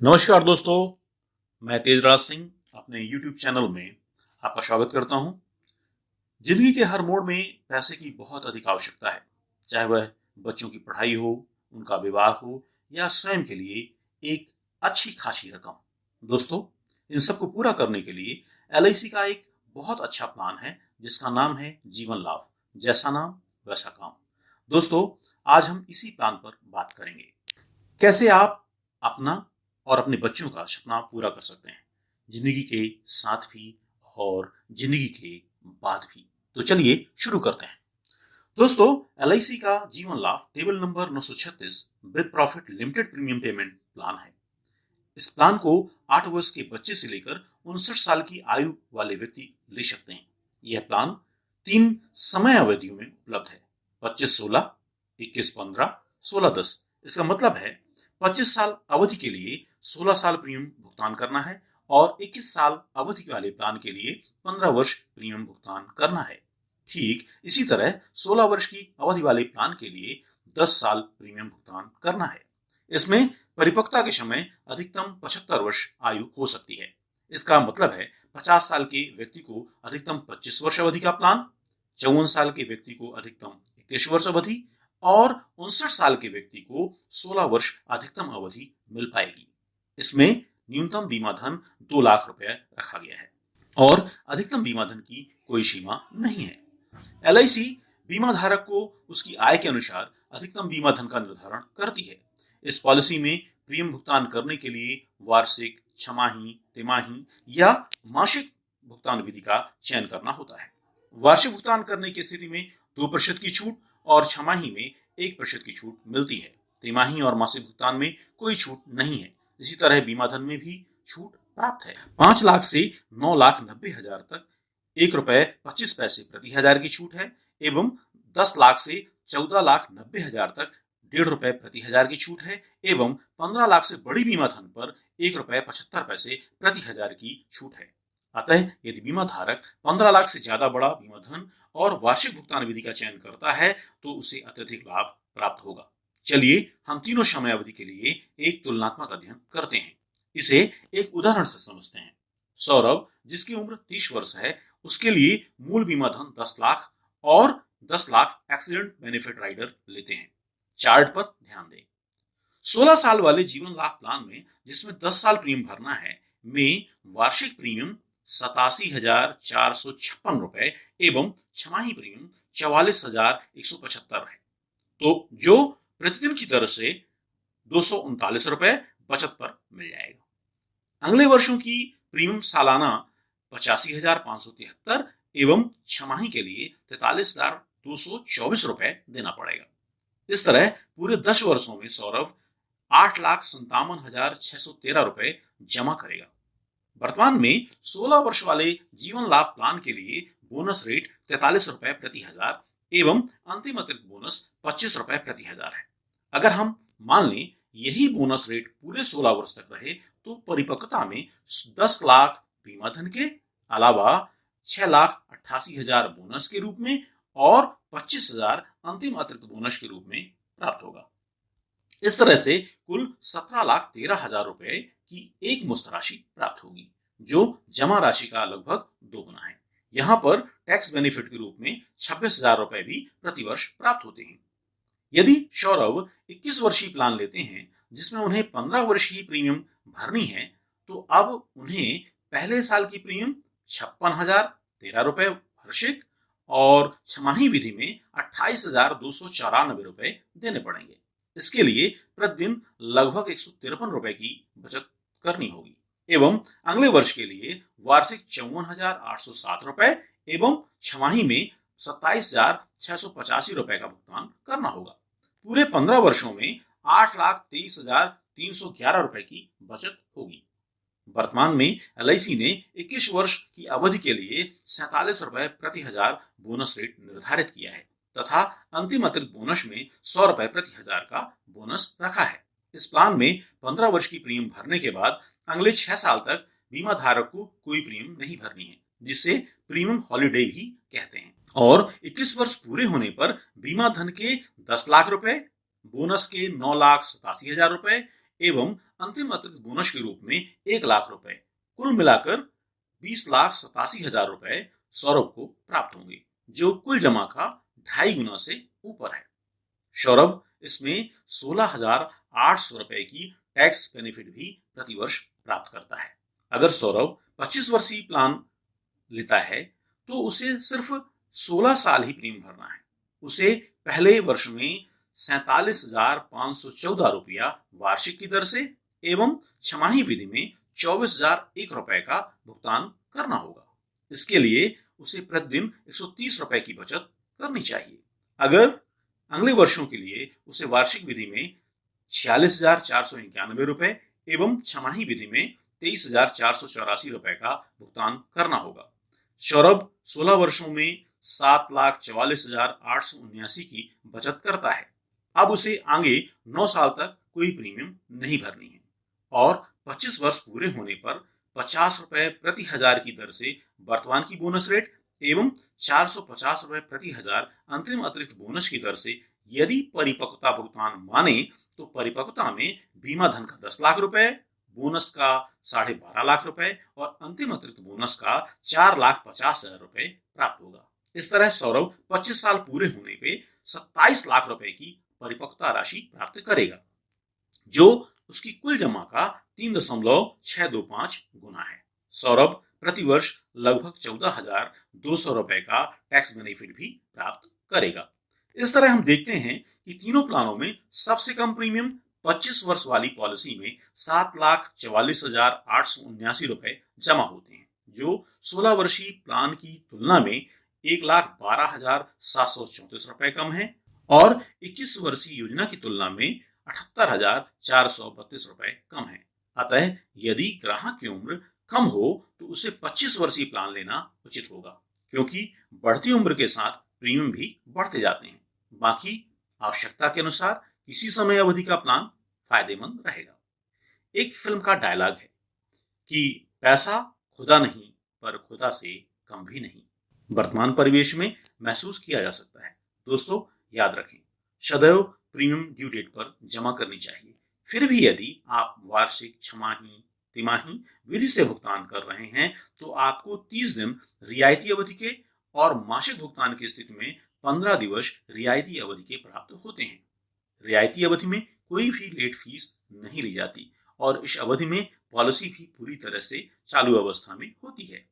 नमस्कार दोस्तों, मैं तेजराज सिंह अपने YouTube चैनल में आपका स्वागत करता हूं। जिंदगी के हर मोड़ में पैसे की बहुत अधिक आवश्यकता है, चाहे वह बच्चों की पढ़ाई हो, उनका विवाह हो या स्वयं के लिए एक अच्छी खासी रकम। दोस्तों, इन सबको पूरा करने के लिए LIC का एक बहुत अच्छा प्लान है जिसका नाम है जीवन लाभ। जैसा नाम वैसा काम। दोस्तों, आज हम इसी प्लान पर बात करेंगे, कैसे आप अपना और अपने बच्चों का सपना पूरा कर सकते हैं, जिंदगी के साथ भी और जिंदगी के बाद भी। तो चलिए शुरू करते हैं। दोस्तों, LIC का जीवन लाभ table number 936 with profit limited premium payment plan है। इस प्लान को 8 वर्ष के बच्चे से लेकर 59 साल की आयु वाले व्यक्ति ले सकते हैं। यह प्लान 3 समय अवधियों में उपलब्ध है: 25-16, 21-15, 16-10। इसका मतलब है 25 साल अवधि के लिए 16 साल प्रीमियम भुगतान करना है और 21 साल अवधि वाले प्लान के लिए 15 वर्ष प्रीमियम भुगतान करना है। ठीक इसी तरह 16 वर्ष की अवधि वाले प्लान के लिए 10 साल प्रीमियम भुगतान करना है। इसमें परिपक्वता के समय अधिकतम 75 वर्ष आयु हो सकती है। इसका मतलब है 50 साल के व्यक्ति को अधिकतम 25 वर्ष अवधि का प्लान, 54 साल के व्यक्ति को अधिकतम 21 वर्ष अवधि और 59 साल के व्यक्ति को 16 वर्ष अधिकतम अवधि मिल पाएगी। इसमें न्यूनतम बीमा धन 2 लाख रुपए रखा गया है और अधिकतम बीमा धन की कोई सीमा नहीं है। LIC बीमा धारक को उसकी आय के अनुसार अधिकतम बीमा धन का निर्धारण करती है। इस पॉलिसी में प्रीमियम भुगतान करने के लिए वार्षिक, छमाही, तिमाही या मासिक भुगतान विधि का चयन करना होता है। वार्षिक भुगतान करने की स्थिति में 2% की छूट और छमाही में 1% की छूट मिलती है। तिमाही और मासिक भुगतान में कोई छूट नहीं है। इसी तरह बीमा धन में भी छूट प्राप्त है। 5 लाख से 9,90,000 तक ₹1.25 प्रति हजार की छूट है एवं 10 लाख से 14,90,000 तक ₹1.5 प्रति हजार की छूट है एवं 15 लाख से बड़ी बीमा धन पर ₹1.75 प्रति हजार की छूट है। अतः यदि बीमा धारक 15 लाख से ज्यादा बड़ा बीमा धन और वार्षिक भुगतान विधि का चयन करता है तो उसे अत्यधिक लाभ प्राप्त होगा। चलिए हम तीनों समय अवधि के लिए एक तुलनात्मक अध्ययन करते हैं। इसे एक उदाहरण से समझते हैं। सौरभ, जिसकी उम्र 30 वर्ष है, उसके लिए मूल बीमा धन 10 लाख और 10 लाख एक्सीडेंट बेनिफिट राइडर लेते हैं। चार्ट पर ध्यान दें। 16 साल वाले जीवन लाभ प्लान में, जिसमें 10 साल प्रीमियम भरना है, में वार्षिक प्रीमियम 87,456 रुपए एवं छमाही प्रीमियम 44,175 है, तो जो प्रतिदिन की दर से 239 रुपए बचत पर मिल जाएगा। अगले वर्षों की प्रीमियम सालाना 85,573 एवं छमाही के लिए 43,224 रुपए देना पड़ेगा। इस तरह पूरे 10 वर्षों में सौरभ 8,57,613 रुपए जमा करेगा। वर्तमान में 16 वर्ष वाले जीवन लाभ प्लान के लिए बोनस रेट 43 रुपए प्रति हजार एवं अंतिम अतिरिक्त बोनस 25 रुपए प्रति हजार है। अगर हम मान लें यही बोनस रेट पूरे 16 वर्ष तक रहे तो परिपक्वता में 10 लाख बीमा धन के अलावा 6,88,000 बोनस के रूप में और 25,000 अंतिम अतिरिक्त बोनस के रूप में प्राप्त होगा। इस तरह से कुल 17,13,000 रुपए की एक मुश्त राशि प्राप्त होगी, जो जमा राशि का लगभग 2 गुना है। यहाँ पर टैक्स बेनिफिट के रूप में 26,000 रुपए भी प्रतिवर्ष प्राप्त होते हैं। यदि सौरभ 21 वर्षीय प्लान लेते हैं, जिसमें उन्हें 15 वर्ष ही प्रीमियम भरनी है, तो अब उन्हें पहले साल की प्रीमियम 56,013 रुपए वार्षिक और छमाही विधि में 28,294 रुपए देने पड़ेंगे। इसके लिए प्रतिदिन लगभग 153 रुपए की बचत करनी होगी एवं अगले वर्ष के लिए वार्षिक 54,807 रुपए एवं छमाही में 27,685 रुपए का भुगतान करना होगा। पूरे 15 वर्षों में 8,23,311 रुपए की बचत होगी। वर्तमान में LIC ने 21 वर्ष की अवधि के लिए 47 रुपए प्रति हजार बोनस रेट निर्धारित किया है तथा अंतिम अतिरिक्त बोनस में 100 रुपए प्रति हजार का बोनस रखा है। इस प्लान में 15 वर्ष की प्रीमियम भरने के बाद अगले 6 साल तक बीमा धारक को कोई प्रीमियम नहीं भरनी है, जिसे प्रीमियम हॉलिडे भी कहते हैं। और 21 वर्ष पूरे होने पर बीमा धन के 10 लाख रुपए, बोनस के 9,87,000 रुपए एवं अंतिम अतिरिक्त बोनस के रूप में 1 लाख रुपए, कुल मिलाकर 20,87,000 रुपए सौरभ को प्राप्त होंगे, जो कुल जमा का 2.5 गुना से ऊपर है। सौरभ इसमें 16,800 रुपए की टैक्स बेनिफिट भी प्रतिवर्ष प्राप्त करता है। अगर सौरभ 25 वर्षीय प्लान लेता है तो उसे सिर्फ 16 साल ही प्रीमियम भरना है। उसे पहले वर्ष में 47,514 रुपया वार्षिक की दर से एवं छमाही विधि में 24,001 रुपए का भुगतान करना होगा। इसके लिए उसे प्रतिदिन 130 रुपए की बचत करनी चाहिए। अगर अगले वर्षों के लिए उसे वार्षिक विधि में 46,491 रुपए एवं छमाही विधि में 23,484 रुपए का भुगतान करना होगा। सौरभ 16 वर्षों में 7,44,879 की बचत करता है। अब उसे आगे 9 साल तक कोई प्रीमियम नहीं भरनी है और 25 वर्ष पूरे होने पर 50 रुपए प्रति हजार की दर से वर्तमान की बोनस रेट एवं 450 रुपए प्रति हजार अंतिम अतिरिक्त बोनस की दर से यदि परिपक्वता भुगतान माने तो परिपक्वता में बीमा धन का 10 लाख रुपए, बोनस का 12.5 लाख रुपए और अंतिम अतिरिक्त बोनस का 4,50,000 रुपए प्राप्त होगा। इस तरह सौरभ 25 साल पूरे होने पे 27 लाख रुपए की परिपक्वता राशि प्राप्त करेगा, जो उसकी कुल जमा का 3.625 गुना है। सौरभ प्रतिवर्ष लगभग 14,200 रुपए का टैक्स बेनिफिट भी प्राप्त करेगा। इस तरह हम देखते हैं कि तीनों प्लानों में सबसे कम प्रीमियम 25 वर्ष वाली पॉलिसी में 7,44,879 रुपए जमा होते हैं, जो 16 वर्षीय प्लान की तुलना में 1,12,734 रुपए कम है और 21 वर्षीय योजना की तुलना में 78,432 रुपए कम है। अतः यदि ग्राहक की उम्र कम हो तो उसे 25 वर्षीय प्लान लेना उचित होगा, क्योंकि बढ़ती उम्र के साथ प्रीमियम भी बढ़ते जाते हैं। बाकी आवश्यकता के अनुसार किसी समय अवधि का प्लान फायदेमंद रहेगा। एक फिल्म का डायलॉग है कि पैसा खुदा नहीं पर खुदा से कम भी नहीं, वर्तमान परिवेश में महसूस किया जा सकता है। दोस्तों याद रखें, सदैव प्रीमियम ड्यू डेट पर जमा करनी चाहिए। फिर भी यदि आप वार्षिक, छमाही, तिमाही विधि से भुगतान कर रहे हैं तो आपको 30 दिन रियायती अवधि के और मासिक भुगतान की स्थिति में 15 दिवस रियायती अवधि के प्राप्त होते हैं। रियायती अवधि में कोई भी लेट फीस नहीं ली जाती और इस अवधि में पॉलिसी भी पूरी तरह से चालू अवस्था में होती है।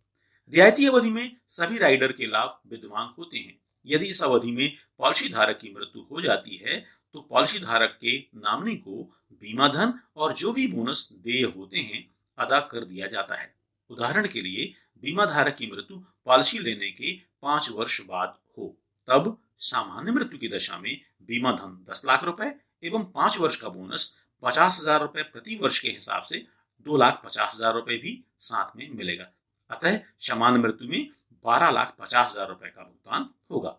रियायती अवधि में सभी राइडर के लाभ विद्यमान होते हैं। यदि इस अवधि में पॉलिसी धारक की मृत्यु हो जाती है तो पॉलिसी धारक के नॉमिनी को बीमा धन और जो भी बोनस देय होते हैं अदा कर दिया जाता है। उदाहरण के लिए बीमा धारक की मृत्यु पॉलिसी लेने के 5 वर्ष बाद हो, तब सामान्य मृत्यु की दशा में बीमा धन 10 लाख रुपए एवं 5 वर्ष का बोनस 50,000 रुपए प्रति वर्ष के हिसाब से 2,50,000 रुपए भी साथ में मिलेगा। अतः सामान्य मृत्यु में 12,50,000 रुपए का भुगतान होगा।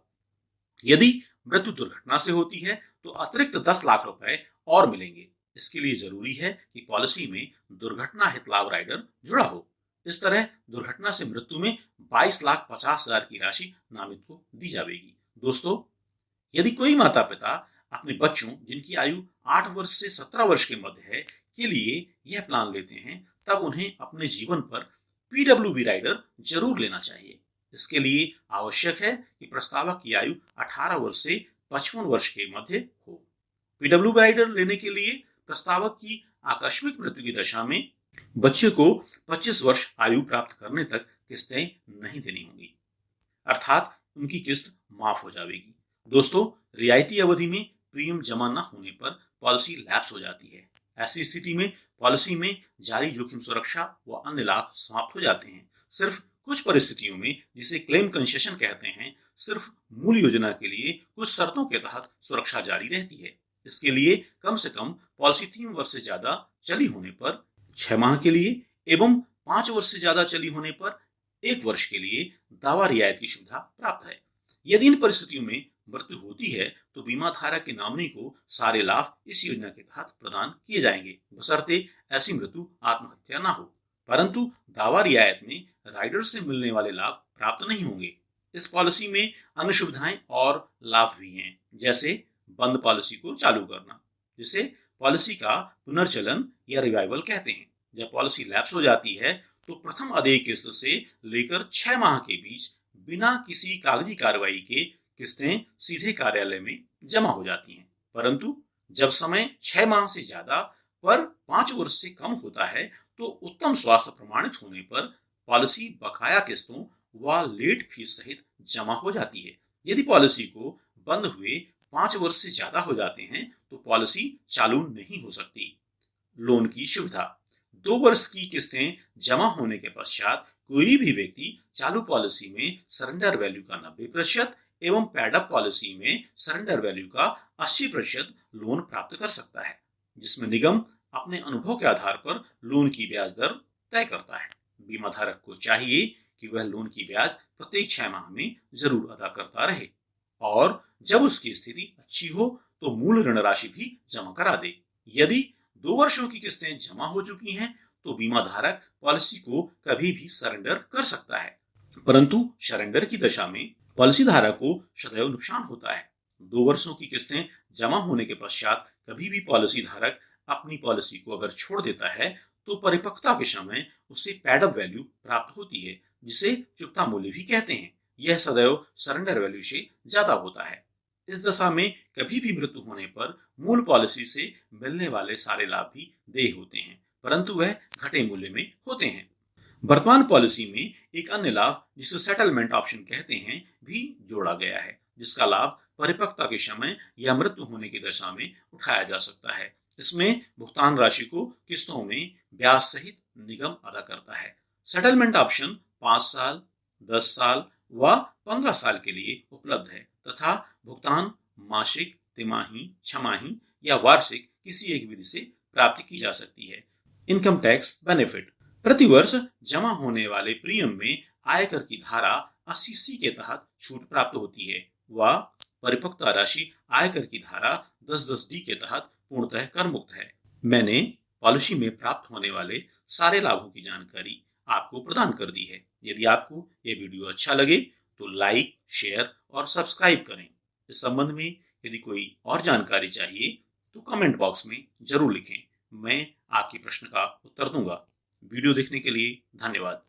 यदि मृत्यु दुर्घटना से होती है तो अतिरिक्त 10 लाख रुपए और मिलेंगे। इसके लिए जरूरी है कि पॉलिसी में दुर्घटना हित लाभ राइडर जुड़ा हो। इस तरह दुर्घटना से मृत्यु में 22,50,000 की राशि नामित को दी जाएगी। दोस्तों, यदि कोई माता पिता अपने बच्चों जिनकी आयु 8 वर्ष से 17 वर्ष के मध्य है के लिए यह प्लान लेते हैं, तब उन्हें अपने जीवन पर पीडब्ल्यूबी राइडर जरूर लेना चाहिए। इसके लिए आवश्यक है कि प्रस्तावक की आयु 18 वर्ष से 55 वर्ष के मध्य हो। पीडब्ल्यूबी राइडर लेने के लिए प्रस्तावक की आकस्मिक मृत्यु की दशा में बच्चे को 25 वर्ष आयु प्राप्त करने तक किस्तें नहीं देनी होंगी, अर्थात उनकी किस्त माफ हो जाएगी। दोस्तों, रियायती अवधि में प्रीमियम जमा न होने पर पॉलिसी लैप्स हो जाती है। ऐसी स्थिति में पॉलिसी में जारी जोखिम सुरक्षा व अन्य लाभ समाप्त हो जाते हैं। सिर्फ कुछ परिस्थितियों में, जिसे क्लेम कंसेशन कहते हैं, सिर्फ मूल योजना के लिए कुछ शर्तों के तहत सुरक्षा जारी रहती है। इसके लिए कम से कम पॉलिसी 3 वर्ष से ज्यादा चली होने पर 6 माह के लिए एवं 5 वर्ष से ज्यादा चली होने पर 1 वर्ष के लिए दावा रियायत की सुविधा प्राप्त है। यदि इन परिस्थितियों में मृत्यु होती है तो बीमा धारक के नॉमिनी को सारे लाभ इस योजना के तहत प्रदान किए जाएंगे, बशर्ते ऐसी मृत्यु आत्महत्या न हो। परंतु दावा रियायत में राइडर से मिलने वाले लाभ प्राप्त नहीं होंगे। इस पॉलिसी में अन्य सुविधाएं और लाभ भी हैं, जैसे बंद पॉलिसी को चालू करना, जिसे पॉलिसी का पुनर्चलन या रिवाइवल कहते हैं। जब पॉलिसी लैप्स हो जाती है तो प्रथम अदेय किस्त से लेकर 6 माह के बीच बिना किसी कागजी कार्रवाई के किस्तें सीधे कार्यालय में जमा हो जाती हैं। परंतु जब समय 6 माह से ज्यादा पर 5 वर्ष से कम होता है तो उत्तम स्वास्थ्य प्रमाणित होने पर पॉलिसी बकाया किस्तों व लेट फीस सहित जमा हो जाती है। यदि पॉलिसी को बंद हुए 5 वर्ष से ज्यादा हो जाते हैं तो पॉलिसी चालू नहीं हो सकती। लोन की सुविधा। 2 वर्ष की किस्तें जमा होने के पश्चात कोई भी व्यक्ति चालू पॉलिसी में सरेंडर वैल्यू का 90% एवं पैडअप पॉलिसी में सरेंडर वैल्यू का 80% लोन प्राप्त कर सकता है, जिसमें निगम अपने अनुभव के आधार पर लोन की ब्याज दर तय करता है। बीमा धारक को चाहिए कि वह लोन की ब्याज प्रत्येक 6 माह में जरूर अदा करता रहे और जब उसकी स्थिति अच्छी हो तो मूल ऋण राशि भी जमा करा दे। यदि 2 वर्षों की किस्तें जमा हो चुकी हैं तो बीमा धारक पॉलिसी को कभी भी सरेंडर कर सकता है, परंतु सरेंडर की दशा में पॉलिसी धारक को सदैव नुकसान होता है। 2 वर्षों की किस्तें जमा होने के पश्चात कभी भी पॉलिसी धारक अपनी पॉलिसी को अगर छोड़ देता है तो परिपक्वता के समय उसे पैडअप वैल्यू प्राप्त होती है, जिसे चुकता मूल्य भी कहते हैं। यह सदैव सरेंडर वैल्यू से ज्यादा होता है। इस दशा में कभी भी मृत्यु होने पर मूल पॉलिसी से मिलने वाले सारे लाभ भी देय होते हैं, परंतु वह घटे मूल्य में होते हैं। वर्तमान पॉलिसी में एक अन्य लाभ जिसे सेटलमेंट ऑप्शन कहते हैं भी जोड़ा गया है, जिसका लाभ परिपक्वता के समय या मृत्यु होने की दशा में उठाया जा सकता है। इसमें भुगतान राशि को किस्तों में ब्याज सहित निगम अदा करता है। सेटलमेंट ऑप्शन 5 साल, 10 साल व 15 साल के लिए उपलब्ध है तथा भुगतान मासिक, तिमाही, छमाही या वार्षिक किसी एक विधि से प्राप्त की जा सकती है। Income tax benefit. प्रतिवर्ष जमा होने वाले प्रीमियम में आयकर की धारा 80C के तहत छूट प्राप्त होती है व परिपक्वता राशि आयकर की धारा 10(10)D के तहत पूर्णतः कर मुक्त है। मैंने पॉलिसी में प्राप्त होने वाले सारे लाभों की जानकारी आपको प्रदान कर दी है। यदि आपको यह वीडियो अच्छा लगे तो लाइक, शेयर और सब्सक्राइब करें। इस संबंध में यदि कोई और जानकारी चाहिए तो कमेंट बॉक्स में जरूर लिखें, मैं आपके प्रश्न का उत्तर दूंगा। वीडियो देखने के लिए धन्यवाद।